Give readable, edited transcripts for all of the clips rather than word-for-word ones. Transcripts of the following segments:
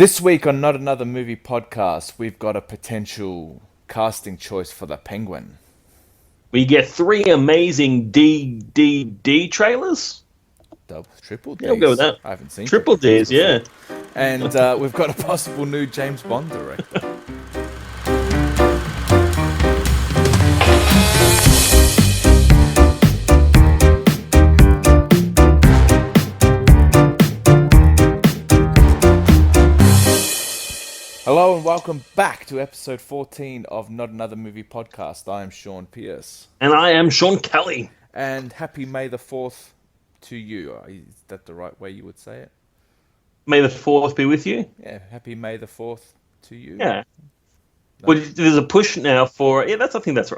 This week on Not Another Movie Podcast, we've got a potential casting choice for the Penguin. We get 3 amazing D trailers. Triple Ds. Yeah, we'll go with that. I haven't seen Triple Ds, yeah. And we've got a possible new James Bond director. Hello and welcome back to episode 14 of Not Another Movie Podcast. I am Sean Pierce. And I am Sean Kelly. And happy May the 4th to you. Is that the right way you would say it? May the 4th be with you. Yeah, happy May the 4th to you. Yeah. No. Well, there's a push now for... Yeah, I think that's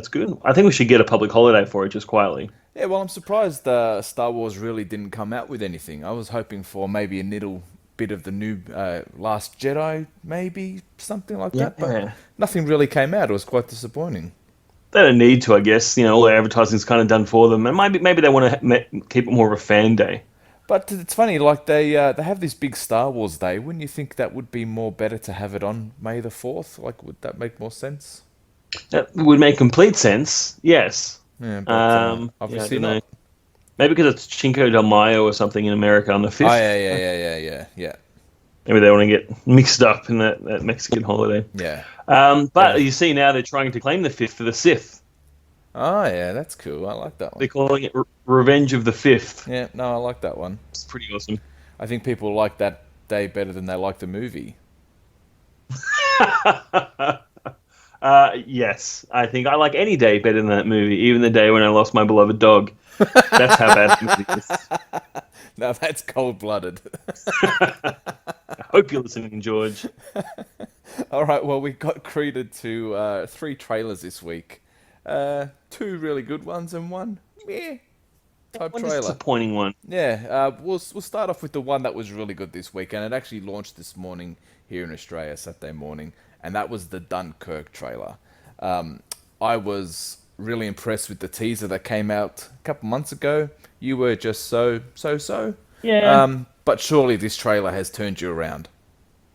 good. I think we should get a public holiday for it, just quietly. Yeah, well, I'm surprised Star Wars really didn't come out with anything. I was hoping for maybe a little bit of the new Last Jedi, maybe something like that, but nothing really came out. It was quite disappointing. They don't need to, I guess. You know, all the advertising's kind of done for them, and maybe they want to keep it more of a fan day. But it's funny, like they have this big Star Wars Day. Wouldn't you think that would be more better to have it on May the 4th? Like, would that make more sense? That would make complete sense. Yes. Yeah, but obviously not. Maybe because it's Cinco de Mayo or something in America on the 5th. Oh, yeah. Maybe they want to get mixed up in that Mexican holiday. Yeah. But you see now they're trying to claim the 5th for the Sith. Oh, yeah, that's cool. I like that one. They're calling it Revenge of the 5th. Yeah, no, I like that one. It's pretty awesome. I think people like that day better than they like the movie. Yes, I think I like any day better than that movie, even the day when I lost my beloved dog. That's how bad the movie is. No, that's cold-blooded. I hope you're listening, George. All right, well, we got greeted to 3 trailers this week. 2 really good ones and one type One trailer. Disappointing one. Yeah, we'll start off with the one that was really good this week, and it actually launched this morning here in Australia, Saturday morning, and that was the Dunkirk trailer. I was really impressed with the teaser that came out a couple months ago. You were just so. Yeah. But surely this trailer has turned you around.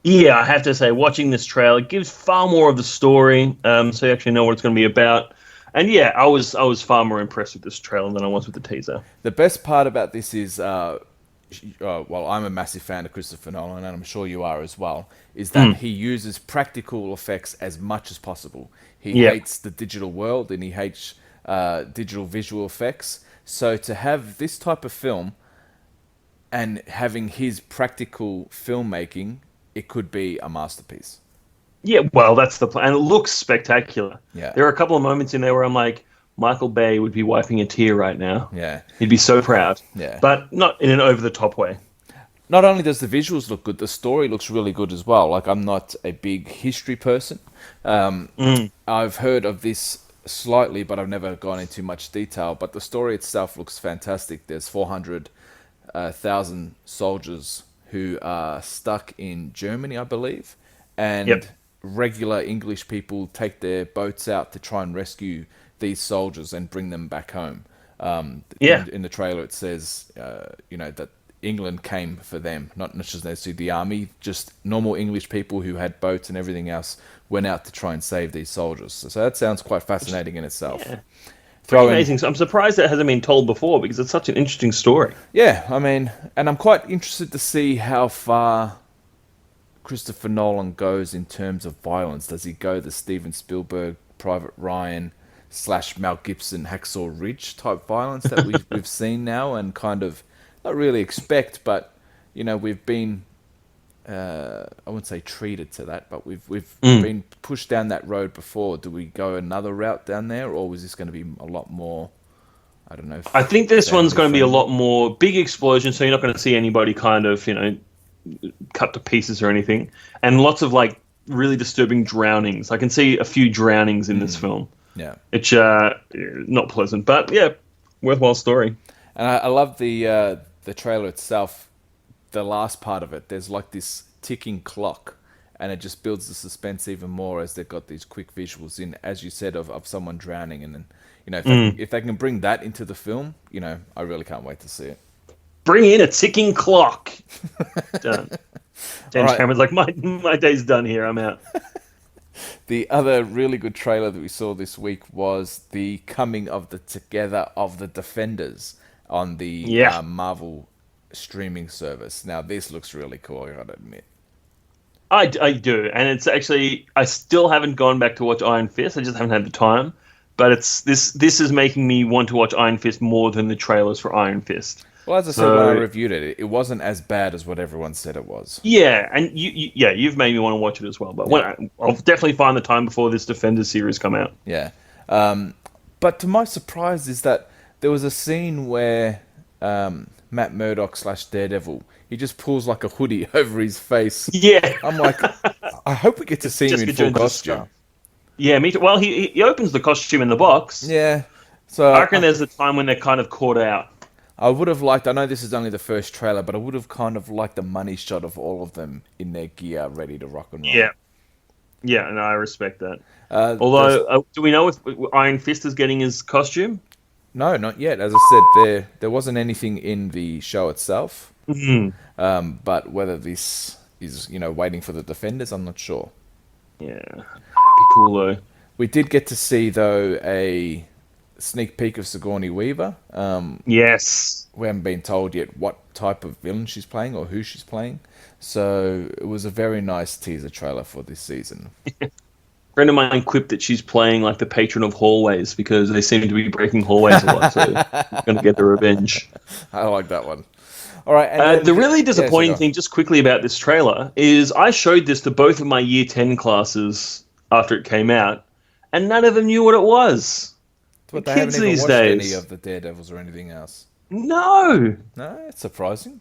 Yeah, I have to say, watching this trailer gives far more of the story, so you actually know what it's going to be about. And yeah, I was far more impressed with this trailer than I was with the teaser. The best part about this is, well, I'm a massive fan of Christopher Nolan, and I'm sure you are as well, is that he uses practical effects as much as possible. He hates the digital world, and he hates digital visual effects. So to have this type of film and having his practical filmmaking, it could be a masterpiece. Yeah, well, that's the plan. And it looks spectacular. Yeah. There are a couple of moments in there where I'm like, Michael Bay would be wiping a tear right now. Yeah. He'd be so proud. Yeah. But not in an over-the-top way. Not only does the visuals look good, the story looks really good as well. Like, I'm not a big history person. I've heard of this slightly, but I've never gone into much detail. But the story itself looks fantastic. There's 400,000 soldiers who are stuck in Germany, I believe. And regular English people take their boats out to try and rescue these soldiers and bring them back home. In the trailer, it says, that England came for them, not just necessarily the army, just normal English people who had boats and everything else went out to try and save these soldiers. So that sounds quite fascinating in itself. Yeah. Amazing. So I'm surprised that hasn't been told before because it's such an interesting story. Yeah, I mean, and I'm quite interested to see how far Christopher Nolan goes in terms of violence. Does he go the Steven Spielberg, Private Ryan / Mel Gibson, Hacksaw Ridge type violence that we've seen now and kind of not really expect, but we've been I wouldn't say treated to that, but we've been pushed down that road before. Do we go another route down there, or was this going to be a lot more? I don't know. I think this one's going to be a lot more big explosion, so you're not going to see anybody kind of cut to pieces or anything, and lots of like really disturbing drownings. I can see a few drownings in this film. Yeah, it's not pleasant, but yeah, worthwhile story. And I love the trailer itself. The last part of it, there's like this ticking clock, and it just builds the suspense even more as they've got these quick visuals in, as you said, of someone drowning, and then if they can bring that into the film, I really can't wait to see it. Bring in a ticking clock. Done. James right. Cameron's like, my day's done here. I'm out. The other really good trailer that we saw this week was the coming of the together of the Defenders on the Yeah. Marvel streaming service. Now, this looks really cool, I gotta admit. I do, and it's actually I still haven't gone back to watch Iron Fist. I just haven't had the time. But it's this is making me want to watch Iron Fist more than the trailers for Iron Fist. Well, as I said when I reviewed it, it wasn't as bad as what everyone said it was. Yeah, and you've made me want to watch it as well. But I'll definitely find the time before this Defenders series come out. Yeah. But to my surprise is that there was a scene where Matt Murdock / Daredevil, he just pulls like a hoodie over his face. Yeah, I'm like, I hope we get to see him in full costume. Yeah, me too. Well, he opens the costume in the box. Yeah. So I reckon there's a time when they're kind of caught out. I would have liked, I know this is only the first trailer, but I would have kind of liked the money shot of all of them in their gear, ready to rock and roll. Yeah. Yeah, and I respect that. Although, do we know if Iron Fist is getting his costume? No, not yet. As I said, there wasn't anything in the show itself. Mm-hmm. But whether this is, waiting for the Defenders, I'm not sure. Yeah. Be cool, though. We did get to see, though, a sneak peek of Sigourney Weaver. Yes. We haven't been told yet what type of villain she's playing or who she's playing. So it was a very nice teaser trailer for this season. A friend of mine quipped that she's playing like the patron of hallways because they seem to be breaking hallways a lot. So I'm going to get the revenge. I like that one. All right. And the really disappointing thing, just quickly about this trailer, is I showed this to both of my Year 10 classes after it came out, and none of them knew what it was. But they haven't even watched any of the Daredevils or anything else. No. No, it's surprising.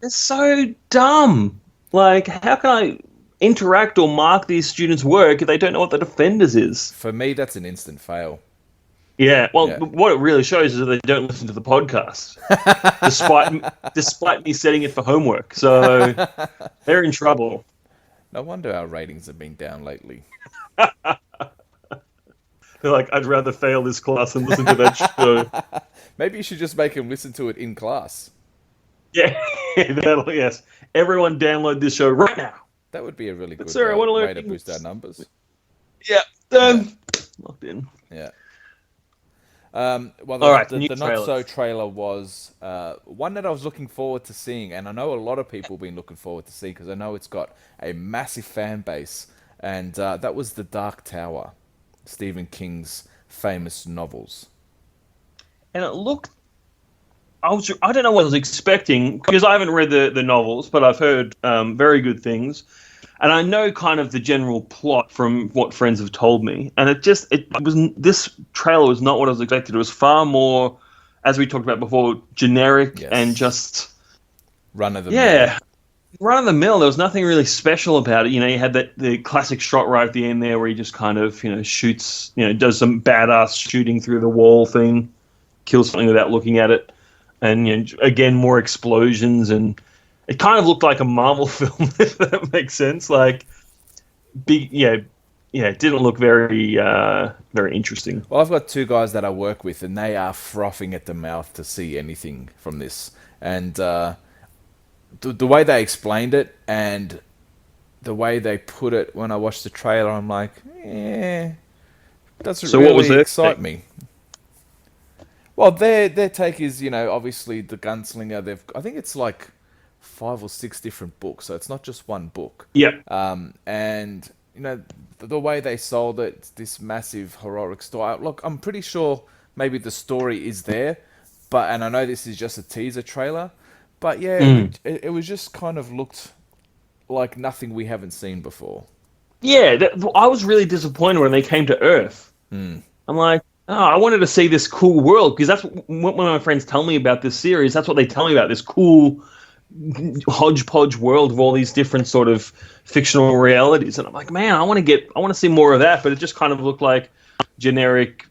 It's so dumb. Like, how can I interact or mark these students' work if they don't know what the Defenders is? For me, that's an instant fail. Yeah, well, what it really shows is that they don't listen to the podcast, despite me setting it for homework. So they're in trouble. No wonder our ratings have been down lately. They're like, I'd rather fail this class than listen to that show. Maybe you should just make them listen to it in class. Yeah, yes. Everyone download this show right now. That would be a really good way to boost our numbers. Yeah, done. Locked in. Yeah. Well, the Not So trailer was one that I was looking forward to seeing, and I know a lot of people have been looking forward to see because I know it's got a massive fan base, and that was The Dark Tower, Stephen King's famous novels. And it looked... I don't know what I was expecting, because I haven't read the novels, but I've heard very good things. And I know kind of the general plot from what friends have told me. And this trailer was not what I was expecting. It was far more, as we talked about before, generic and just... run-of-the-mill. Yeah, run-of-the-mill. There was nothing really special about it. You had the classic shot right at the end there where he just kind of, shoots, does some badass shooting through the wall thing, kills something without looking at it. And, again, more explosions and... It kind of looked like a Marvel film, if that makes sense. Like, big, it didn't look very, very interesting. Well, I've got two guys that I work with, and they are frothing at the mouth to see anything from this. And the way they explained it and the way they put it when I watched the trailer, I'm like, doesn't really excite me. Well, their take is, obviously the gunslinger. I think it's like 5 or 6 different books, so it's not just one book. Yeah. And the way they sold it, this massive heroic story. Look, I'm pretty sure maybe the story is there, and I know this is just a teaser trailer, but it was just kind of looked like nothing we haven't seen before. Yeah, I was really disappointed when they came to Earth. I'm like, I wanted to see this cool world, because that's what my friends tell me about this series. That's what they tell me about, this cool hodgepodge world of all these different sort of fictional realities. And I'm like, man, I want to see more of that, but it just kind of looked like generic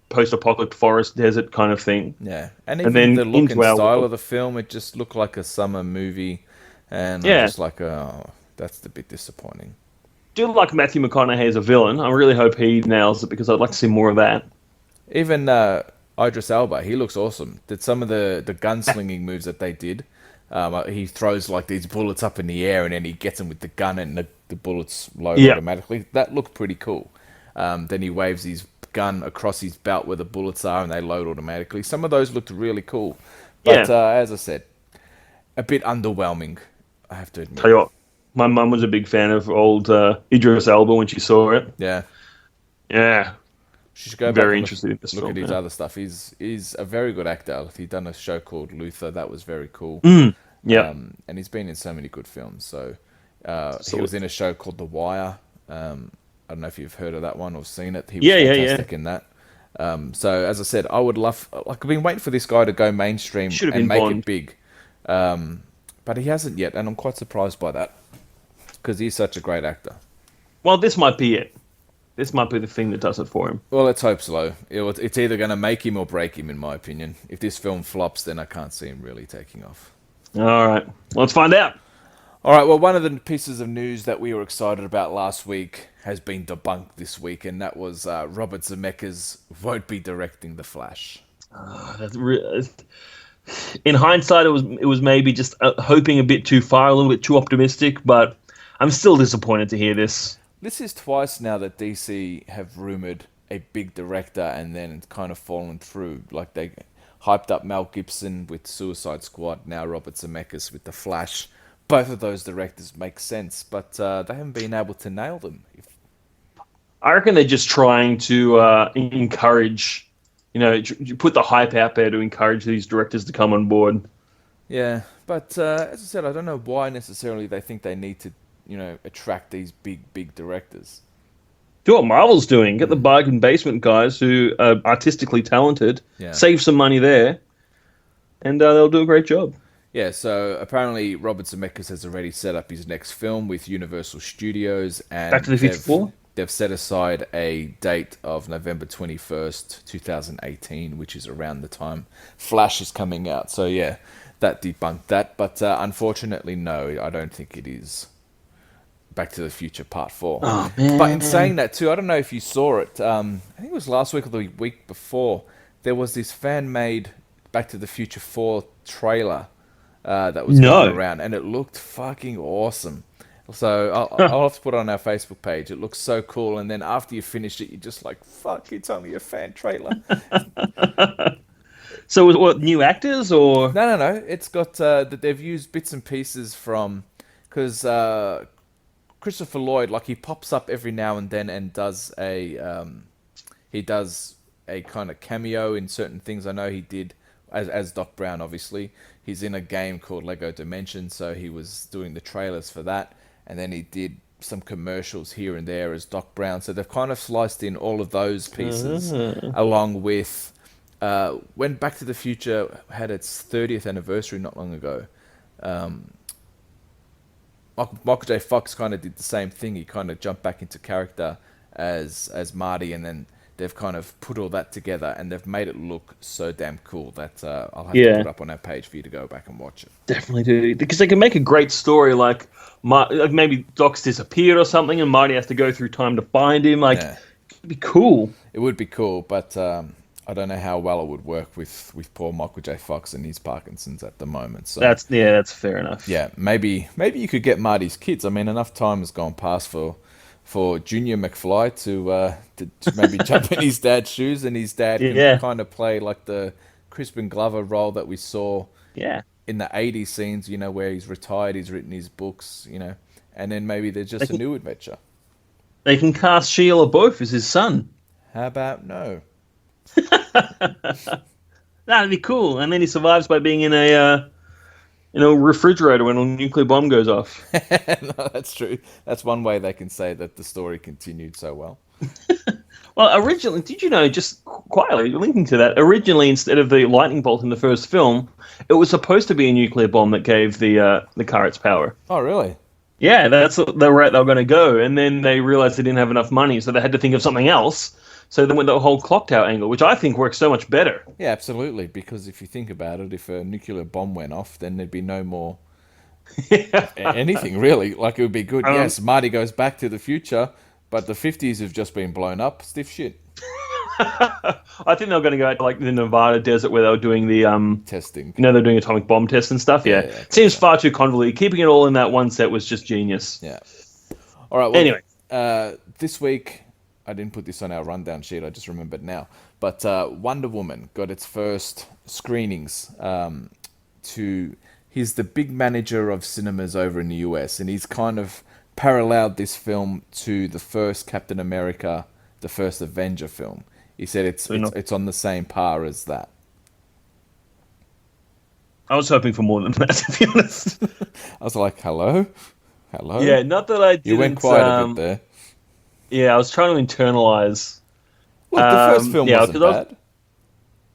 post-apocalyptic forest desert kind of thing. Yeah, and then the look and style of the film, it just looked like a summer movie, and I'm just like, oh, that's a bit disappointing. Do like Matthew McConaughey as a villain. I really hope he nails it, because I'd like to see more of that. Even Idris Elba, he looks awesome. Did some of the gunslinging moves that they did, He throws like these bullets up in the air, and then he gets them with the gun, and the bullets load Yeah. automatically. That looked pretty cool. Then he waves his gun across his belt where the bullets are, and they load automatically. Some of those looked really cool, but Yeah. as I said, a bit underwhelming, I have to admit. Tell you what, my mum was a big fan of old Idris Elba when she saw it. Yeah, Yeah. she should go back Very and interested in this look film. at his Yeah. other stuff. He's a very good actor. He done a show called Luther. That was very cool. Yeah. And he's been in so many good films. So he was Absolutely. in a show called The Wire. I don't know if you've heard of that one or seen it. He was Yeah, yeah, yeah. fantastic in that. So as I said, I would love. Like I've been waiting for this guy to go mainstream Should have and been make Bond. it big, but he hasn't yet, and I'm quite surprised by that because he's such a great actor. Well, this might be it. This might be the thing that does it for him. Well, let's hope so. It's either going to make him or break him, in my opinion. If this film flops, then I can't see him really taking off. All right. Let's find out. All right, well, one of the pieces of news that we were excited about last week has been debunked this week, and that was Robert Zemeckis won't be directing The Flash. In hindsight, it was maybe just hoping a bit too far, a little bit too optimistic, but I'm still disappointed to hear this. This is twice now that DC have rumoured a big director and then it's kind of fallen through. Like they hyped up Mel Gibson with Suicide Squad, now Robert Zemeckis with The Flash. Both of those directors make sense, but they haven't been able to nail them. I reckon they're just trying to encourage, you put the hype out there to encourage these directors to come on board. Yeah, but as I said, I don't know why necessarily they think they need to, attract these big directors. Do what Marvel's doing. Get the bargain basement guys who are artistically talented, Yeah. save some money there, and they'll do a great job. Yeah, so apparently Robert Zemeckis has already set up his next film with Universal Studios, and Back to the Future 4? They've set aside a date of November 21st, 2018, which is around the time Flash is coming out. So yeah, that debunked that, but unfortunately, no, I don't think it is Back to the Future Part 4. Oh, man. But in saying that too, I don't know if you saw it, I think it was last week or the week before, there was this fan-made Back to the Future 4 trailer that was going around, and it looked fucking awesome. So I'll have to put it on our Facebook page. It looks so cool, and then after you finish it, you're just like, fuck, it's only a fan trailer. So what, new actors or? No. It's got that they've used bits and pieces from, because Christopher Lloyd, like he pops up every now and then and does a kind of cameo in certain things. I know he did as Doc Brown. Obviously, he's in a game called Lego Dimensions, so he was doing the trailers for that, and then he did some commercials here and there as Doc Brown. So they've kind of sliced in all of those pieces along with. When Back to the Future had its 30th anniversary not long ago, Michael J. Fox kind of did the same thing. He kind of jumped back into character as Marty, and then they've kind of put all that together, and they've made it look so damn cool that I'll have to put it up on our page for you to go back and watch it. Definitely do, because they can make a great story like maybe Doc's disappeared or something, and Marty has to go through time to find him. Like, it'd be cool. It would be cool, but I don't know how well it would work with poor Michael J. Fox and his Parkinson's at the moment. So that's fair enough. Yeah, maybe you could get Marty's kids. I mean, enough time has gone past for Junior McFly to maybe jump in his dad's shoes, and his dad can kind of play like the Crispin Glover role that we saw in the 80s scenes, where he's retired, he's written his books, and then maybe there's just a new adventure. They can cast Sheila both as his son. How about no? That'd be cool. And then he survives by being in a refrigerator when a nuclear bomb goes off. No, that's true. That's one way they can say that the story continued so well. Well, originally, did you know, just quietly linking to that, originally instead of the lightning bolt in the first film, it was supposed to be a nuclear bomb that gave the car its power. Oh, really? Yeah, that's the route they were going to go. And then they realized they didn't have enough money, so they had to think of something else. So they went the whole clock tower angle, which I think works so much better. Yeah, absolutely. Because if you think about it, if a nuclear bomb went off, then there'd be no more anything, really. Like, it would be good. Yes, Marty goes back to the future, but the 50s have just been blown up. Stiff shit. I think they were going to go out to like the Nevada desert where they were doing the Testing. they're doing atomic bomb tests and stuff. Yeah, Yeah, seems far too convoluted. Keeping it all in that one set was just genius. Yeah. All right. Well, Anyway, this week I didn't put this on our rundown sheet. I just remembered now. But Wonder Woman got its first screenings. He's the big manager of cinemas over in the US, and he's kind of paralleled this film to the first Captain America, the first Avenger film. He said it's on the same par as that. I was hoping for more than that, to be honest. I was like, hello? Yeah, not that I didn't... You went quiet a bit there. Yeah, I was trying to internalize. Look, the first film wasn't bad.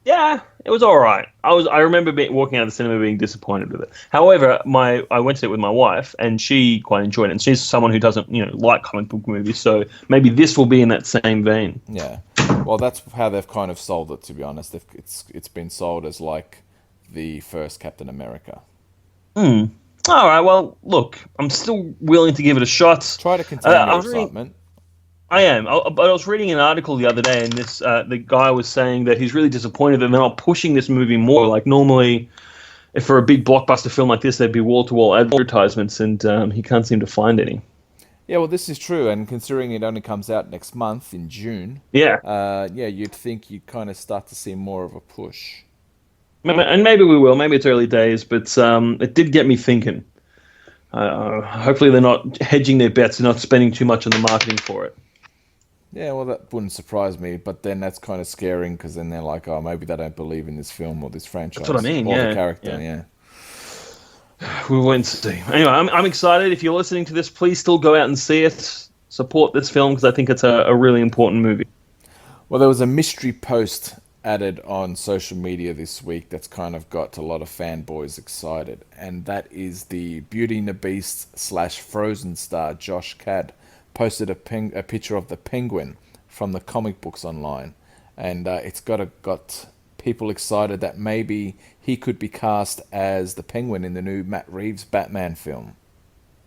Yeah, it was all right. I remember walking out of the cinema being disappointed with it. However, I went to it with my wife, and she quite enjoyed it. And she's someone who doesn't, like comic book movies, so maybe this will be in that same vein. Yeah, well, that's how they've kind of sold it. To be honest, it's been sold as like the first Captain America. All right. Well, look, I'm still willing to give it a shot. Try to contain your excitement. I am. But I was reading an article the other day, and the guy was saying that he's really disappointed that they're not pushing this movie more. Like, normally, if for a big blockbuster film like this, there'd be wall-to-wall advertisements, and he can't seem to find any. Yeah, well, this is true, and considering it only comes out next month in June, you'd think you'd kind of start to see more of a push. And maybe we will. Maybe it's early days, but it did get me thinking. Hopefully they're not hedging their bets and not spending too much on the marketing for it. Yeah, well, that wouldn't surprise me, but then that's kind of scaring because then they're like, oh, maybe they don't believe in this film or this franchise. That's what I mean, or the character, yeah. We'll wait and see. Anyway, I'm excited. If you're listening to this, please still go out and see it. Support this film because I think it's a really important movie. Well, there was a mystery post added on social media this week that's kind of got a lot of fanboys excited, and that is the Beauty and the Beast / Frozen star Josh Gad posted a picture of the Penguin from the comic books online, and it's got people excited that maybe he could be cast as the Penguin in the new Matt Reeves Batman film.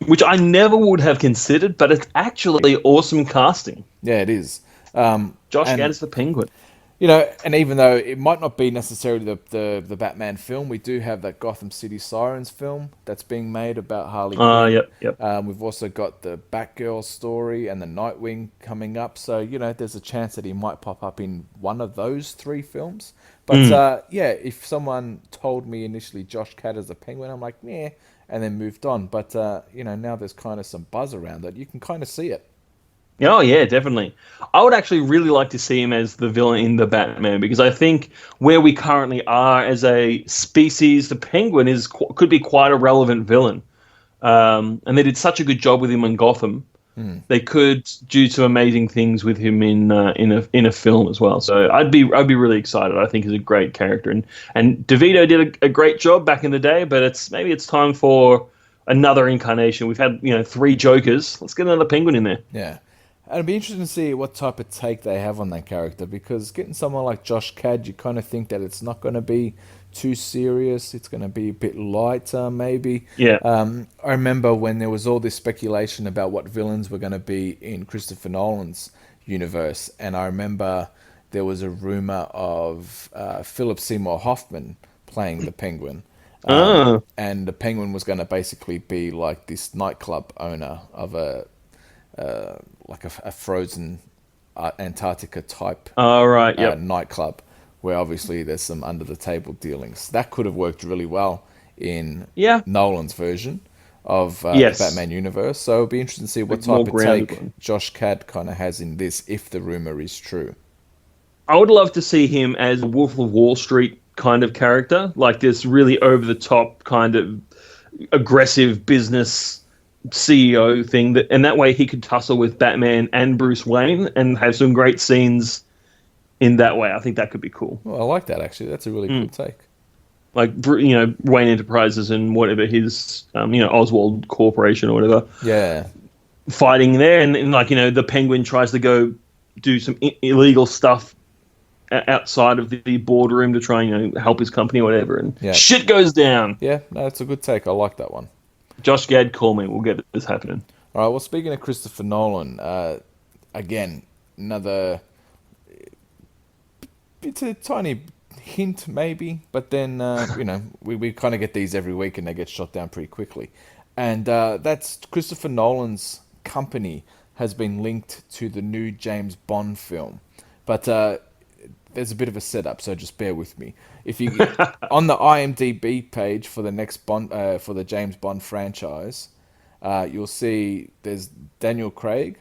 Which I never would have considered, but it's actually awesome casting. Yeah, it is. Josh Gad is the Penguin. And even though it might not be necessarily the Batman film, we do have that Gotham City Sirens film that's being made about Harley Quinn. Yep. We've also got the Batgirl story and the Nightwing coming up. So, there's a chance that he might pop up in one of those three films. But, if someone told me initially Josh Gad as a Penguin, I'm like, meh, and then moved on. But, now there's kind of some buzz around it. You can kind of see it. Oh, yeah, definitely. I would actually really like to see him as the villain in the Batman because I think where we currently are as a species, the Penguin could be quite a relevant villain. And they did such a good job with him in Gotham. They could do some amazing things with him in a film as well. So I'd be really excited. I think he's a great character. And DeVito did a great job back in the day, but maybe it's time for another incarnation. We've had 3 Jokers. Let's get another Penguin in there. Yeah. And it'd be interesting to see what type of take they have on that character, because getting someone like Josh Gad, you kind of think that it's not going to be too serious. It's going to be a bit lighter, maybe. Yeah. I remember when there was all this speculation about what villains were going to be in Christopher Nolan's universe, and I remember there was a rumor of Philip Seymour Hoffman playing the Penguin. And the Penguin was going to basically be like this nightclub owner of a frozen Antarctica type nightclub, where obviously there's some under the table dealings. That could have worked really well in Nolan's version of the Batman universe. So it'll be interesting to see what type of take Josh Gad kind of has in this, if the rumor is true. I would love to see him as a Wolf of Wall Street kind of character, like this really over the top kind of aggressive business CEO thing, and that way he could tussle with Batman and Bruce Wayne and have some great scenes in that way. I think that could be cool. Well, I like that, actually. That's a really cool take. Like, Wayne Enterprises and whatever his, Oswald Corporation or whatever. Yeah. Fighting there, and the Penguin tries to go do some illegal stuff outside of the boardroom to try and help his company or whatever, and shit goes down. Yeah, no, it's a good take. I like that one. Josh Gad, call me. We'll get this happening. All right. Well, speaking of Christopher Nolan, again, another it's a tiny hint maybe, but then we kind of get these every week and they get shot down pretty quickly. And that's Christopher Nolan's company has been linked to the new James Bond film, but there's a bit of a setup, so just bear with me. If you on the IMDb page for the next Bond for the James Bond franchise, you'll see there's Daniel Craig,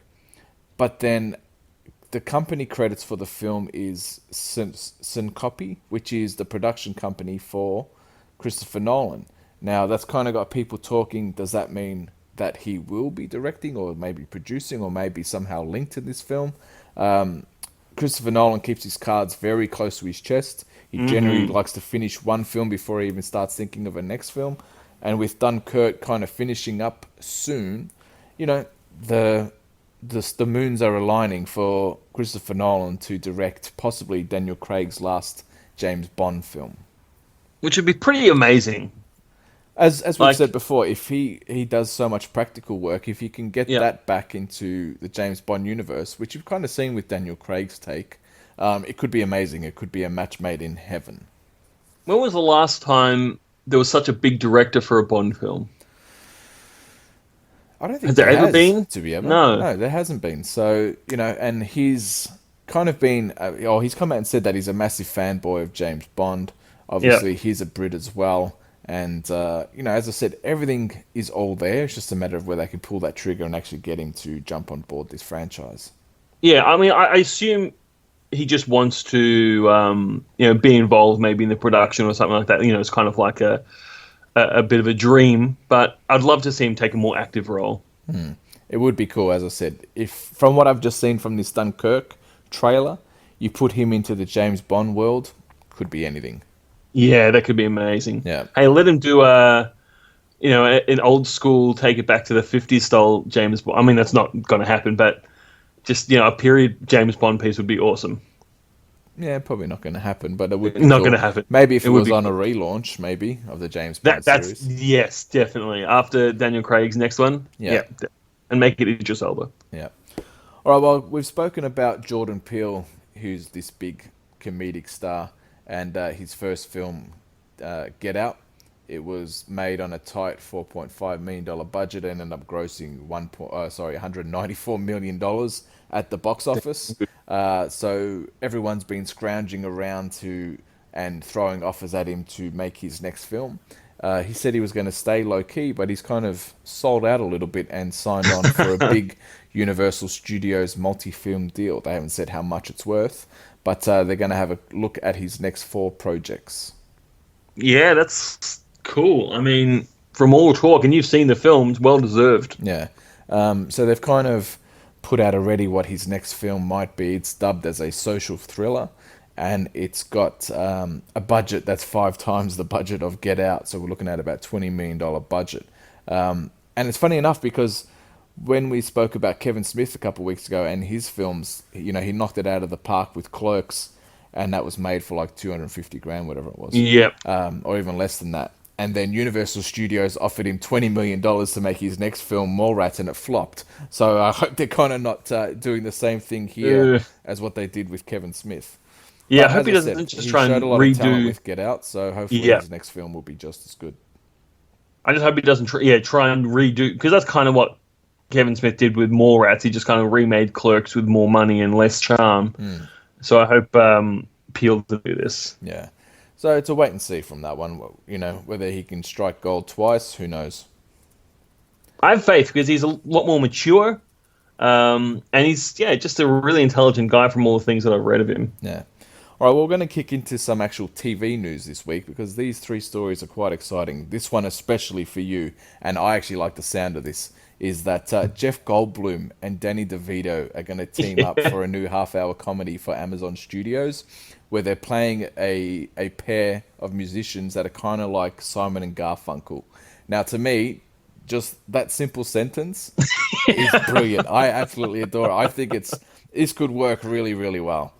but then the company credits for the film is Syncope, which is the production company for Christopher Nolan. Now, that's kind of got people talking. Does that mean that he will be directing or maybe producing or maybe somehow linked to this film? Christopher Nolan keeps his cards very close to his chest. He generally likes to finish one film before he even starts thinking of a next film. And with Dunkirk kind of finishing up soon, the moons are aligning for Christopher Nolan to direct possibly Daniel Craig's last James Bond film. Which would be pretty amazing. As we've said before, if he does so much practical work, if you can get that back into the James Bond universe, which you've kind of seen with Daniel Craig's take, it could be amazing. It could be a match made in heaven. When was the last time there was such a big director for a Bond film? I don't think has there ever been. To be ever. No, there hasn't been. So, and he's kind of been, he's come out and said that he's a massive fanboy of James Bond. Obviously, he's a Brit as well. And, as I said, everything is all there. It's just a matter of whether they can pull that trigger and actually get him to jump on board this franchise. Yeah, I mean, I assume he just wants to, be involved maybe in the production or something like that. It's kind of like a bit of a dream. But I'd love to see him take a more active role. It would be cool, as I said. If, from what I've just seen from this Dunkirk trailer, you put him into the James Bond world, could be anything. Yeah, that could be amazing. Yeah. Hey, let him do an old school, take it back to the 50s style James Bond. I mean, that's not going to happen, but just, a period James Bond piece would be awesome. Yeah, probably not going to happen, but it would be not going to happen. Maybe if it was on a relaunch, maybe, of the James Bond series. Yes, definitely. After Daniel Craig's next one. Yeah. And make it Idris Elba. Yeah. All right, well, we've spoken about Jordan Peele, who's this big comedic star, and his first film, Get Out. It was made on a tight $4.5 million budget and ended up grossing $194 million at the box office. So everyone's been scrounging around and throwing offers at him to make his next film. He said he was going to stay low-key, but he's kind of sold out a little bit and signed on for a big Universal Studios multi-film deal. They haven't said how much it's worth, but they're going to have a look at his next 4 projects. Yeah, that's cool. I mean, from all talk, and you've seen the films, well-deserved. Yeah. So they've kind of put out already what his next film might be. It's dubbed as a social thriller, and it's got a budget that's 5 times the budget of Get Out. So we're looking at about $20 million budget. And it's funny enough because when we spoke about Kevin Smith a couple of weeks ago and his films, he knocked it out of the park with Clerks, and that was made for like $250,000, whatever it was. Yep. Or even less than that. And then Universal Studios offered him $20 million to make his next film, Mallrats, and it flopped. So I hope they're kind of not doing the same thing here as what they did with Kevin Smith. Yeah, but I hope he doesn't just try and redo. He showed a lot of talent with Get Out, so hopefully his next film will be just as good. I just hope he doesn't try and redo, because that's kind of what Kevin Smith did with Mallrats. He just kind of remade Clerks with more money and less charm. So I hope Peele to do this. Yeah. So it's a wait and see from that one. Whether he can strike gold twice, who knows? I have faith because he's a lot more mature, and he's just a really intelligent guy from all the things that I've read of him. Yeah. All right, well, we're going to kick into some actual TV news this week because these 3 stories are quite exciting. This one especially for you, and I actually like the sound of this, is that Jeff Goldblum and Danny DeVito are going to team up for a new half-hour comedy for Amazon Studios, where they're playing a pair of musicians that are kind of like Simon and Garfunkel. Now, to me, just that simple sentence is brilliant. I absolutely adore it. I think this could work really, really well.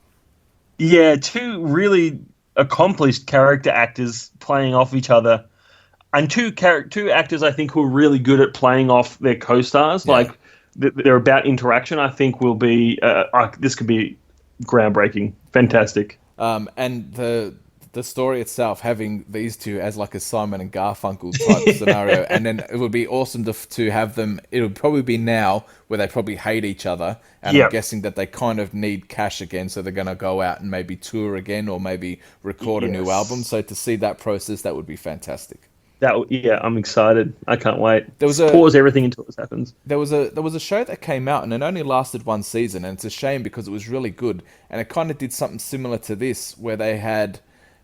Yeah, 2 really accomplished character actors playing off each other, and 2 actors I think who are really good at playing off their co-stars. Yeah. Like they're about interaction. I think will be this could be groundbreaking, fantastic. And the story itself having these two as like a Simon and Garfunkel type scenario, and then it would be awesome to have them. It would probably be now where they probably hate each other, and I'm Yeah. guessing that they kind of need cash again, so they're going to go out and maybe tour again or maybe record a new album. Yes. So to see that process, that would be fantastic. Yeah, I'm excited. I can't wait. There was Just a pause everything until this happens. there was a show that came out and it only lasted one season, and it's a shame because it was really good, and it kind of did something similar to this where they had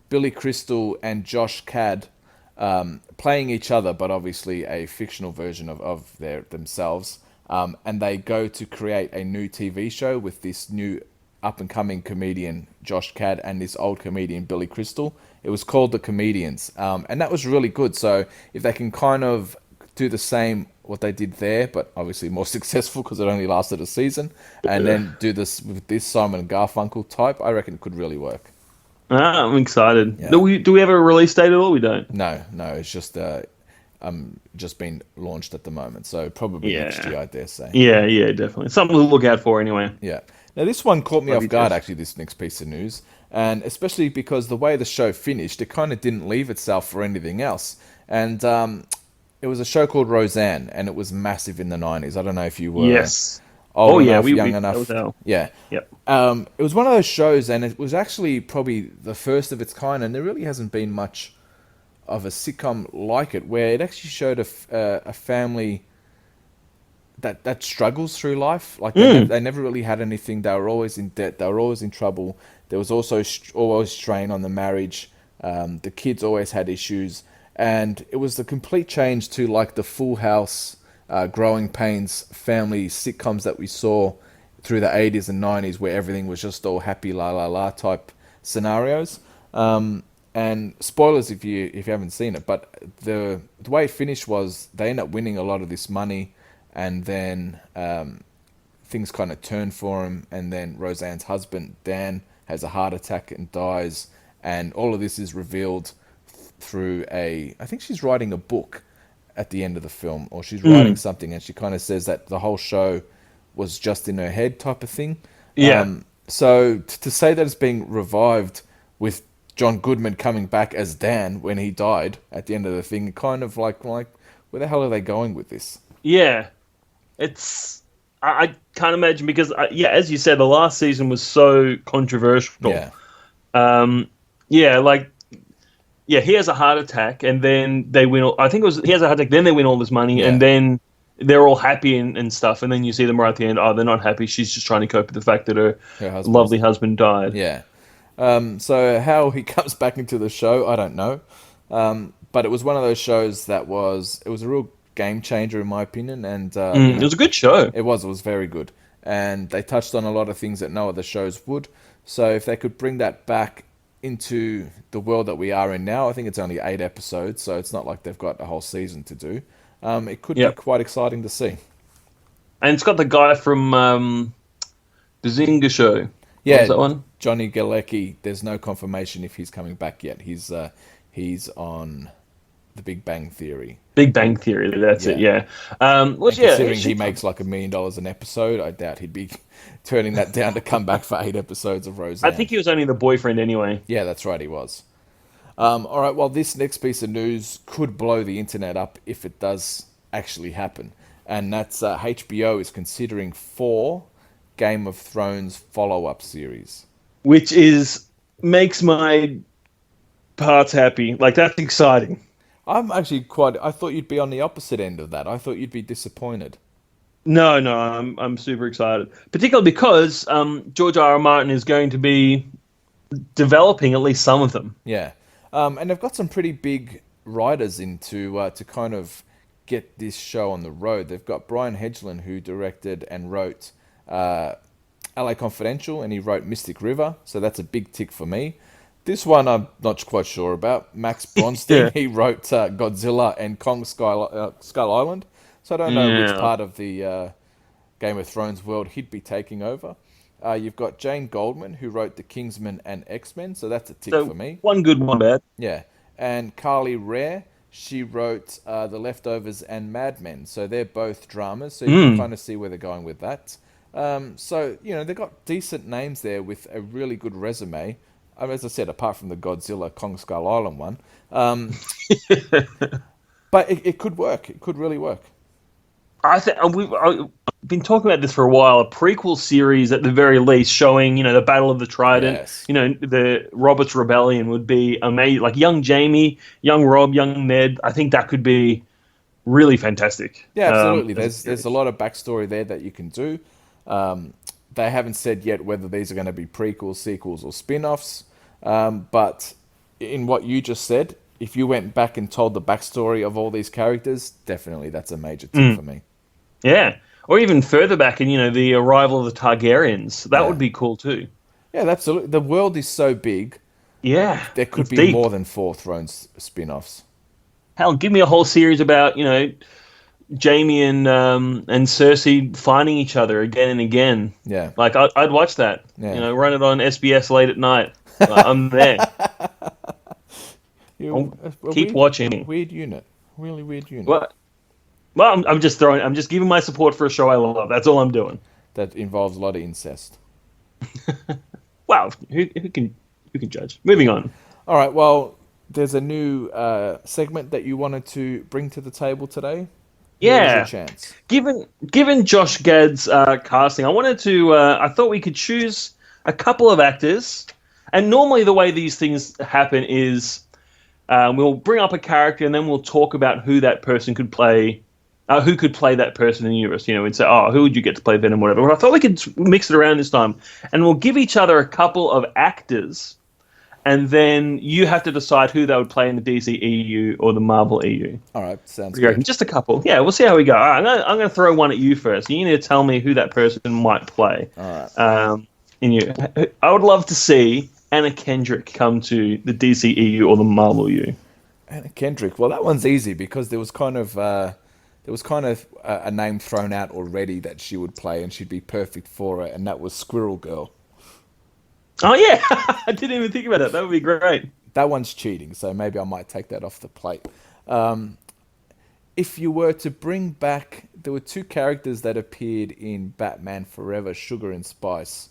Billy Crystal and Josh Cad playing each other, but obviously a fictional version of themselves. And they go to create a new TV show with this new up and coming comedian Josh Cad and this old comedian Billy Crystal. It was called The Comedians, and that was really good. So if they can kind of do the same what they did there, but obviously more successful because it only lasted a season, and then do this with this Simon and Garfunkel type, I reckon it could really work. I'm excited. Yeah. Do we have a release date at all? We don't. No, it's just been launched at the moment, so probably Yeah. next year, I dare say. Yeah, definitely. Something to look out for anyway. Yeah. Now this one caught me Love off you, guard, Jess. actually, this next piece of news, and especially because the way the show finished, it kind of didn't leave itself for anything else. And it was a show called Roseanne, and it was massive in the '90s. I don't know if you were Yes. old Yeah, enough, young that enough. was our- Yeah. Yep. It was one of those shows, and it was actually probably the first of its kind, and there really hasn't been much of a sitcom like it, where it actually showed a family that struggles through life. Like they never really had anything. They were always in debt. They were always in trouble. There was also always strain on the marriage. The kids always had issues, and it was the complete change to like the Full House, Growing Pains family sitcoms that we saw through the 80s and 90s, where everything was just all happy la la la type scenarios. And spoilers if you haven't seen it, but the way it finished was they end up winning a lot of this money, and then things kind of turn for him, and then Roseanne's husband Dan has a heart attack and dies, and all of this is revealed through I think she's writing a book at the end of the film, or she's writing something, and she kind of says that the whole show was just in her head type of thing. Yeah. So to say that it's being revived with John Goodman coming back as Dan when he died at the end of the thing, kind of like where the hell are they going with this? Yeah. I can't imagine because, as you said, the last season was so controversial. Yeah. He has a heart attack, and then they win. I think it was he has a heart attack, then they win all this money, Yeah. and then they're all happy and stuff, and then you see them right at the end. Oh, they're not happy. She's just trying to cope with the fact that her husband's- lovely husband died. Yeah. So how he comes back into the show, I don't know. But it was one of those shows it was a real game changer in my opinion, and It was a good show. It was very good, and they touched on a lot of things that no other shows would. So if they could bring that back into the world that we are in now, I think it's only 8 episodes, so it's not like they've got a whole season to do. It could be quite exciting to see. And it's got the guy from the Zynga show. What Yeah, was that one? Johnny Galecki. There's no confirmation if he's coming back yet. He's on The Big Bang Theory. Big Bang Theory. That's it. Yeah. Considering he makes like $1 million an episode, I doubt he'd be turning that down to come back for 8 episodes of Roseanne. I think he was only the boyfriend anyway. Yeah, that's right, he was. All right, well, this next piece of news could blow the internet up if it does actually happen. And that's HBO is considering 4 Game of Thrones follow-up series. Which makes my parts happy. Like, that's exciting. I'm actually I thought you'd be on the opposite end of that. I thought you'd be disappointed. No, I'm super excited. Particularly because George R. R. Martin is going to be developing at least some of them. Yeah. And they've got some pretty big writers in to kind of get this show on the road. They've got Brian Hedgeland, who directed and wrote LA Confidential, and he wrote Mystic River, so that's a big tick for me. This one I'm not quite sure about. Max Bronstein, He wrote Godzilla and Kong Skull Island, so I don't know which part of the Game of Thrones world he'd be taking over. You've got Jane Goldman, who wrote The Kingsman and X-Men, so that's a tick for me. One good, one bad. Yeah. And Carly Rare, she wrote The Leftovers and Mad Men, so they're both dramas, so you can kind of see where they're going with that. So, they've got decent names there with a really good resume. as I said, apart from the Godzilla Kong Skull Island one, but it could work. It could really work. I think I've been talking about this for a while. A prequel series, at the very least, showing the Battle of the Trident. Yes. The Roberts Rebellion would be amazing. Like young Jamie, young Rob, young Ned. I think that could be really fantastic. Yeah, absolutely. There's a lot of backstory there that you can do. They haven't said yet whether these are going to be prequels, sequels, or spin-offs. But in what you just said, if you went back and told the backstory of all these characters, definitely that's a major tip for me. Yeah, or even further back in the arrival of the Targaryens. That would be cool too. Yeah, absolutely. The world is so big. Yeah, There could be deep. more than 4 Thrones spin-offs. Hell, give me a whole series about Jamie and Cersei finding each other again and again. Yeah. Like I'd watch that. Yeah. Run it on SBS late at night. I'm there. Keep watching. Weird unit. Really weird unit. What? Well, I'm just giving my support for a show I love. That's all I'm doing. That involves a lot of incest. Wow, who can judge? Moving on. All right, well, there's a new segment that you wanted to bring to the table today. Yeah. Here's your chance. Given Josh Gad's casting, I thought we could choose a couple of actors. And normally the way these things happen is we'll bring up a character and then we'll talk about who that person could play. Who could play that person in the universe? We'd say, who would you get to play Venom, whatever. But I thought we could mix it around this time, and we'll give each other a couple of actors, and then you have to decide who they would play in the DCEU or the Marvel EU. All right, sounds good. Just a couple. Yeah, we'll see how we go. All right, I'm going to throw one at you first. You need to tell me who that person might play. All right. I would love to see Anna Kendrick come to the DCEU or the Marvel EU. Anna Kendrick. Well, that one's easy because there was kind of a name thrown out already that she would play, and she'd be perfect for it, and that was Squirrel Girl. Oh yeah, I didn't even think about it. That would be great. That one's cheating, so maybe I might take that off the plate. If you were to bring back, there were 2 characters that appeared in Batman Forever, Sugar and Spice.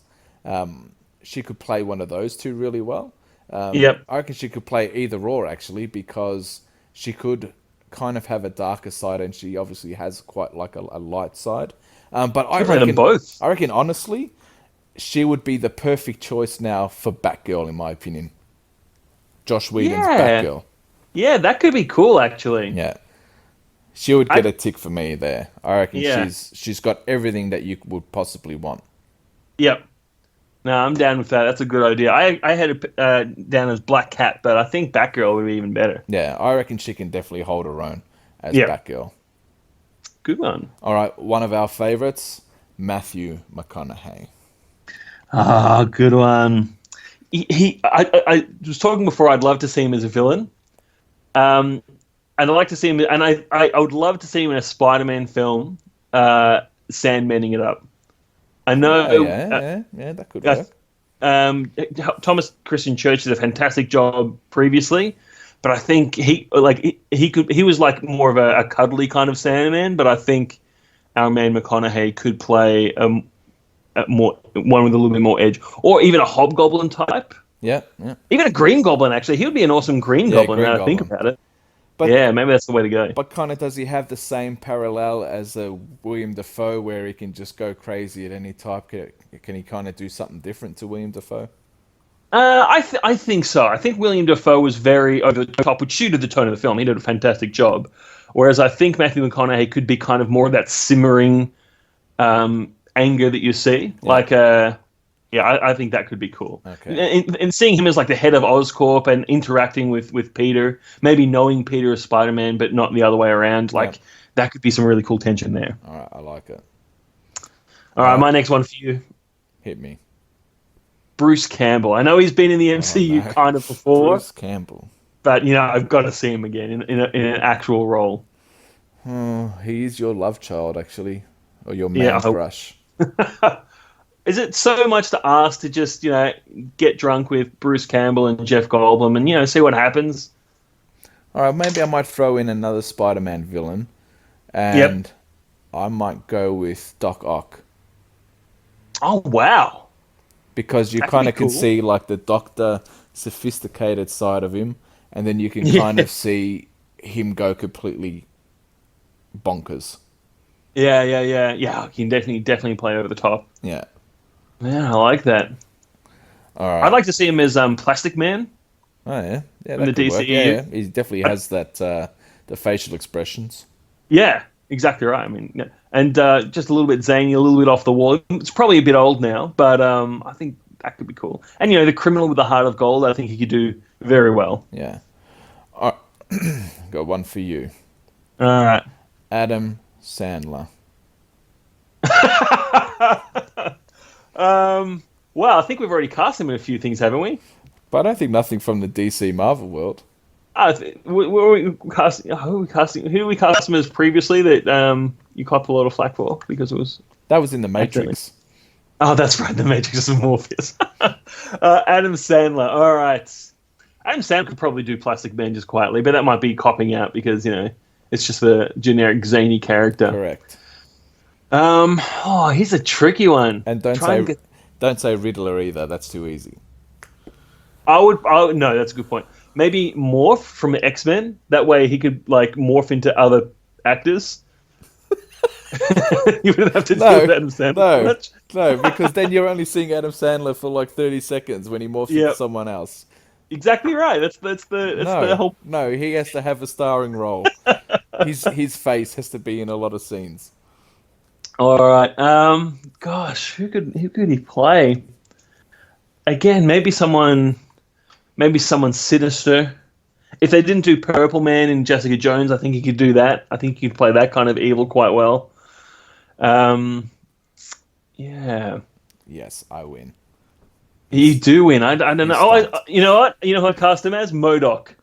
She could play one of those 2 really well. Yep. I reckon she could play either or, actually, because she could kind of have a darker side, and she obviously has quite like a light side. But I play reckon them both. I reckon, honestly, she would be the perfect choice now for Batgirl, in my opinion. Josh Whedon's Batgirl. Yeah, that could be cool, actually. Yeah. She would get a tick for me there. I reckon Yeah. she's got everything that you would possibly want. Yep. No, I'm down with that. That's a good idea. I had it down as Black Cat, but I think Batgirl would be even better. Yeah, I reckon she can definitely hold her own as Batgirl. Good one. All right, one of our favorites, Matthew McConaughey. Ah, good one. I was talking before. I'd love to see him as a villain, and I'd like to see him. And I would love to see him in a Spider-Man film, Sandmaning it up. I know. Yeah, that could work. Thomas Christian Church did a fantastic job previously, but I think he was like more of a cuddly kind of Sandman. But I think our man McConaughey could play one with a little bit more edge, or even a Hobgoblin type. Yeah. Even a Green Goblin, actually, he would be an awesome Green Goblin. Now I think about it. But, maybe that's the way to go. But kind of, does he have the same parallel as William Dafoe, where he can just go crazy at any type? Can he kind of do something different to William Dafoe? I think so. I think William Dafoe was very over the top, which suited the tone of the film. He did a fantastic job. Whereas I think Matthew McConaughey could be kind of more of that simmering anger that you see. Yeah. I think that could be cool. Okay. And seeing him as like the head of Oscorp and interacting with Peter, maybe knowing Peter as Spider-Man, but not the other way around, that could be some really cool tension there. All right, I like it. All right, my next one for you. Hit me. Bruce Campbell. I know he's been in the MCU kind of before. Bruce Campbell. But, I've got to see him again in an actual role. Oh, he is your love child, actually. Or your man crush. Is it so much to ask to just, get drunk with Bruce Campbell and Jeff Goldblum and, see what happens? All right, maybe I might throw in another Spider-Man villain. And I might go with Doc Ock. Oh, wow. Because you kind of can see, like, the Doctor sophisticated side of him, and then you can kind of see him go completely bonkers. Yeah. He can definitely play over the top. Yeah. Yeah, I like that. All right. I'd like to see him as Plastic Man. Oh yeah, yeah. In the That could work. DCEU. Yeah. He definitely has that the facial expressions. Yeah, exactly right. I mean, yeah. And just a little bit zany, a little bit off the wall. It's probably a bit old now, but I think that could be cool. And the criminal with the heart of gold, I think he could do very well. Yeah. Got one for you. All right. Adam Sandler. Well, I think we've already cast him in a few things, haven't we? But I don't think nothing from the DC Marvel world. Who are we casting him as previously that you copped a lot of flack for because it was... That was in The Matrix. Oh, that's right, The Matrix of Morpheus. Adam Sandler, all right. Adam Sandler could probably do Plastic Man just quietly, but that might be copping out because, it's just the generic zany character. Correct. He's a tricky one. And don't say Riddler either. That's too easy. No, that's a good point. Maybe Morph from X-Men. That way he could morph into other actors. You wouldn't have to deal with Adam Sandler much. No, because then you're only seeing Adam Sandler for 30 seconds when he morphs into someone else. Exactly right. That's the whole. No, he has to have a starring role. His face has to be in a lot of scenes. All right. Gosh, who could he play? Again, maybe someone sinister. If they didn't do Purple Man in Jessica Jones, I think he could do that. I think he could play that kind of evil quite well. Yeah. Yes, I win. You do win. I don't know. You know what? You know who I cast him as? MODOK.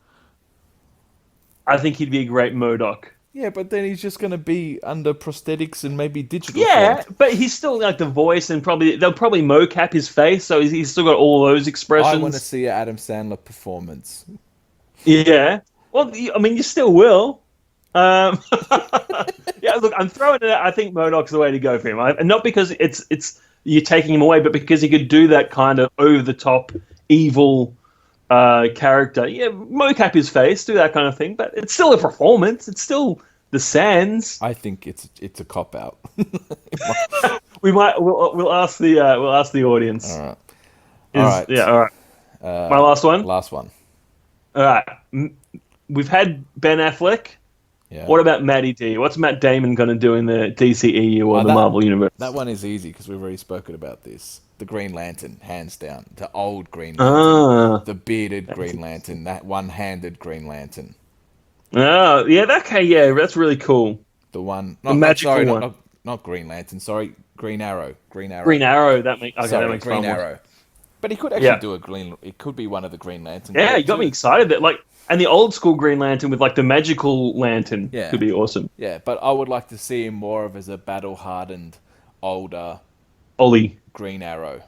I think he'd be a great MODOK. Yeah, but then he's just going to be under prosthetics and maybe digital. Yeah, but he's still the voice and they'll probably mocap his face, so he's still got all those expressions. I want to see an Adam Sandler performance. Yeah. Well, I mean, you still will. Yeah, look, I'm throwing it out. I think MODOK's the way to go for him. And not because it's you're taking him away, but because he could do that kind of over-the-top evil character. Yeah, mocap his face, do that kind of thing, but it's still a performance. It's still the Sands. I think it's a cop out. We'll ask the audience. All right. Yeah, all right. My last one. Last one. All right. We've had Ben Affleck. Yeah. What about Matty D? What's Matt Damon going to do in the DCEU or the Marvel Universe? That one is easy because we've already spoken about this. The Green Lantern, hands down. The old Green Lantern. The bearded Green Lantern. That one-handed Green Lantern. Oh, yeah, that's really cool. The one... The magical one. Not Green Lantern, sorry. Green Arrow. Green Arrow, that makes Green Arrow. But he could actually do it could be one of the Green Lanterns. Yeah, you got me excited. And the old school Green Lantern with the magical lantern could be awesome. Yeah, but I would like to see him more of as a battle-hardened, older... Ollie. Green Arrow.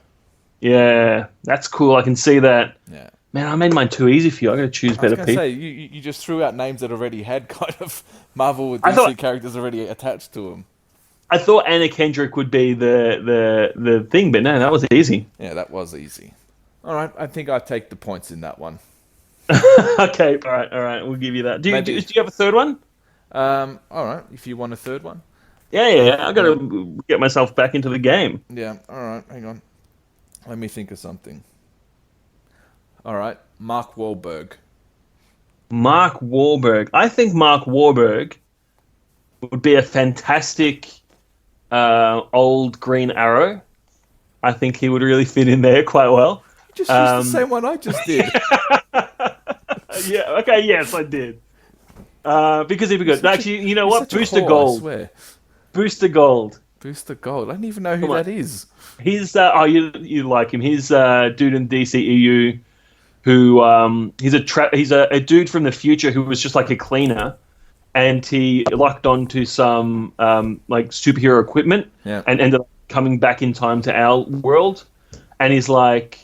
Yeah, that's cool. I can see that. Yeah. Man, I made mine too easy for you. I got to choose better people. Say you just threw out names that already had kind of Marvel with DC characters already attached to them. I thought Anna Kendrick would be the thing, but no, that was easy. Yeah, that was easy. All right, I think I take the points in that one. Okay, all right, we'll give you that. Do you have a third one? All right, if you want a third one. Yeah. I got to get myself back into the game. Yeah. All right, hang on. Let me think of something. All right, Mark Wahlberg. Mark Wahlberg. I think Mark Wahlberg would be a fantastic old Green Arrow. I think he would really fit in there quite well. You just used the same one I just did. Yeah. Okay. Yes, I did. Because he'd be good. Actually, you know what? Booster Gold. I swear. Booster Gold. Booster Gold. I don't even know who that is. He's you like him. He's a dude in DCEU who he's a dude from the future who was just like a cleaner, and he locked onto some superhero equipment and ended up coming back in time to our world. And he's like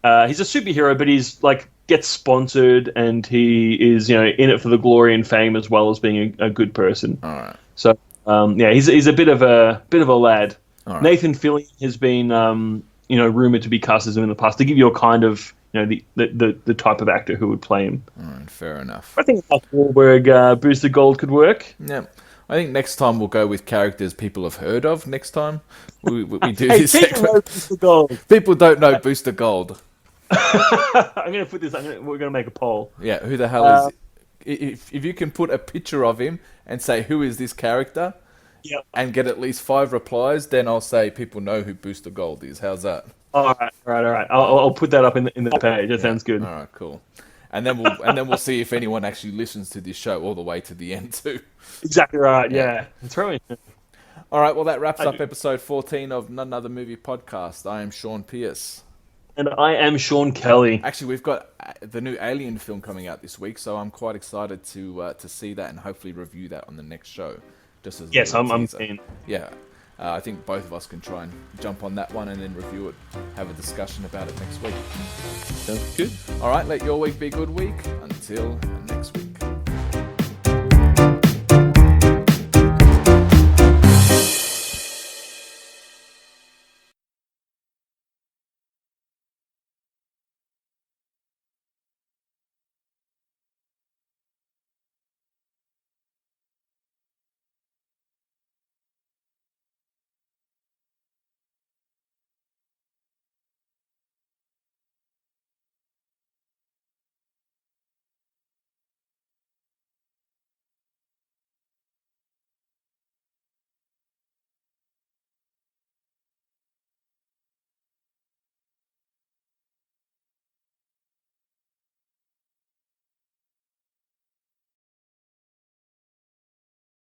he's a superhero, but he's gets sponsored, and he is in it for the glory and fame as well as being a good person. All right. So he's a bit of a lad. Right. Nathan Fillion has been rumored to be cast as him in the past to give you a kind of the type of actor who would play him. Fair enough. I think Mark Wahlberg, Booster Gold could work. Yeah. I think next time we'll go with characters people have heard of. Next time we do Hey, this people know segment. Booster Gold. People don't know Booster Gold. I'm going to put this. We're going to make a poll. Yeah, who the hell is? If you can put a picture of him and say who is this character, Yep. and get at least 5 replies, then I'll say people know who Booster Gold is. How's that? All right. I'll put that up in the page. That sounds good. All right, cool. And then we'll see if anyone actually listens to this show all the way to the end too. Exactly right. Yeah. That's right. All right, well that wraps up episode 14 of None Other Movie Podcast. I am Sean Pierce. And I am Sean Kelly. Actually, we've got the new Alien film coming out this week, so I'm quite excited to see that and hopefully review that on the next show. Just as I'm keen. Yeah. I think both of us can try and jump on that one and then review it, have a discussion about it next week. Sounds good. All right, let your week be a good week. Until next week.